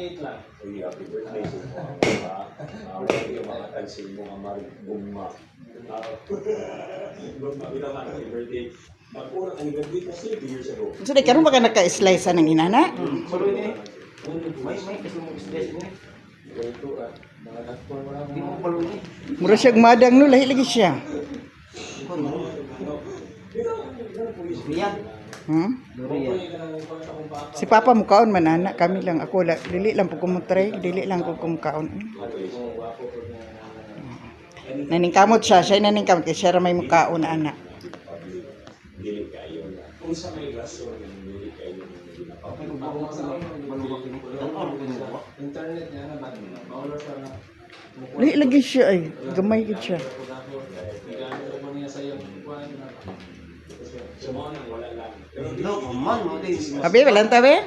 8 lang. Uy, happy birthday sa mo. Yung mga tansin mo, amari, gumma. Gumma, naman, happy birthday. Mag-urang ang gabi kasi 2 years ago. So, di karon baka naka-slice ng inana? Maluin eh. May kasi mo stress mo eh. Ito, mga nakpon mo lang. Hindi mo maluin eh. Mura siyang madang no, lahi lagi siya. Riyan. Hmm? Riyan. Si Papa mukaon man ana, kami lang ako dili lang pud kumutray, dili lang ko kumukaon. Naning kamot siya naning kamot kay siya ra may mukaon na ana. Dili kayo na. Kung sa may rason, dili kayo Internet niya na ba? Maulo sa na. Lahi lagi siya ay, gamay gid siya. wala lang. Pero No, man, mo din. Abi walang tabi?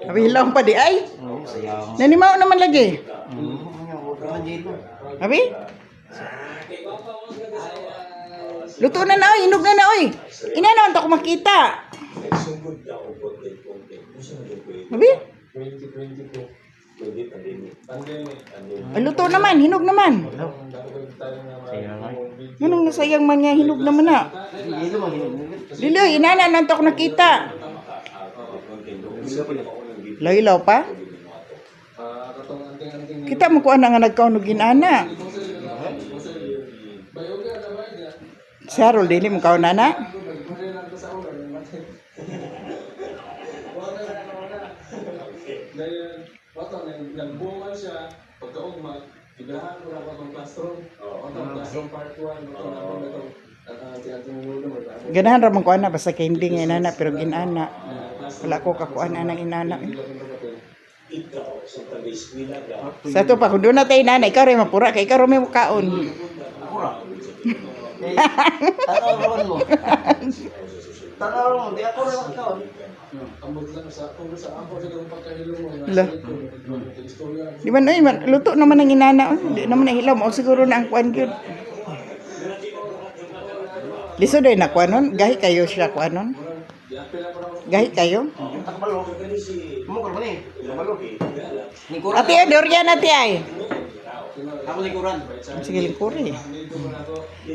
Abi hilaw pa di ay. Oo, sayang. Nanimaw naman lagi. Abi? Luto na na oy, hinog na na oy. Ina naman to ko makita. nagsugod daw o content. Kung saan nag-pwede? Abi? 2022. Pwede pandemic. Pandemic. Ay, luto naman, hinog naman. Sayang lang. Ganong nasayang man nga hinog naman na. Dito mo Dili, inana nanto ko nakita. Lahilaw pa? Kita mo kuan nga nagkaunog inana. Si Harold dili mo kaon nana. Nagbuman siya, pagkaugma, bigahan ko na pa itong classroom. Itong classroom part 1, Ganahan ra man kuan na basta kay hindi nga inana pero ginana. Wala ko kakuan anang inana. Ikaw, sa taga-eskwela daw. Sa to pa kung doon na tayo inana, ikaw rin mapura kay ikaw rin may mukaon. Ako ra. Tanaw mo. Tanaw mo, di ako ra makaon. Ambot lang sa kung sa ako sa ganung pagkahilo mo. La. Di man ay luto naman ang inana. Di naman nahilaw mo siguro na ang kuan gyud. Lisod ay na kuan nun, gahi kayo siya kuan nun. Gahi kayo. Takbalo. Mo ko ni. Takbalo. Ni kuran. Ate Dorian ate ay. Ako ni kuran. Sige lingkuri.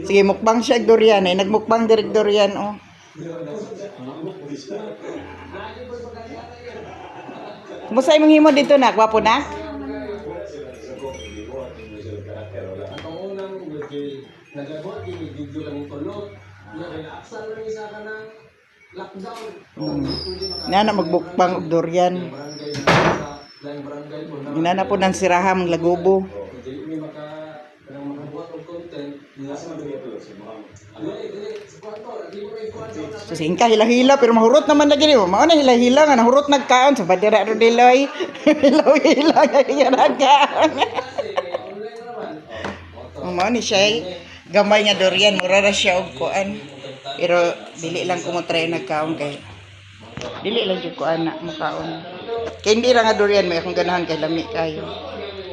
Sige mukbang siya Dorian ay nagmukbang direk Dorian oh. Kumusta imong himo dito na? Gwapo na? Ang unang nagabot yung video lang kulot. Aksan lang isa ka ng lockdown. Nana magbukbang og Dorian. Barangay sa barangay mo na Inana po ng siraham lagubo. hindi may makabuhat og content. Nasa madali ito, si Muhammad. Dili, sa kwarto, di mo rin kwarto. So singka hila-hila pero mahurot naman lagi ni mo. Mao na hila-hila nga nahurot nagkaon sa badira ro diloy. Hila-hila nga nagkaon. Mao ni siya gamay nga Dorian mura ra siya og kuan. Pero dili lang kumutray nagkaon kay dili lang jud kuan na makaon. Kay hindi ra nga Dorian may akong ganahan kay lami kayo.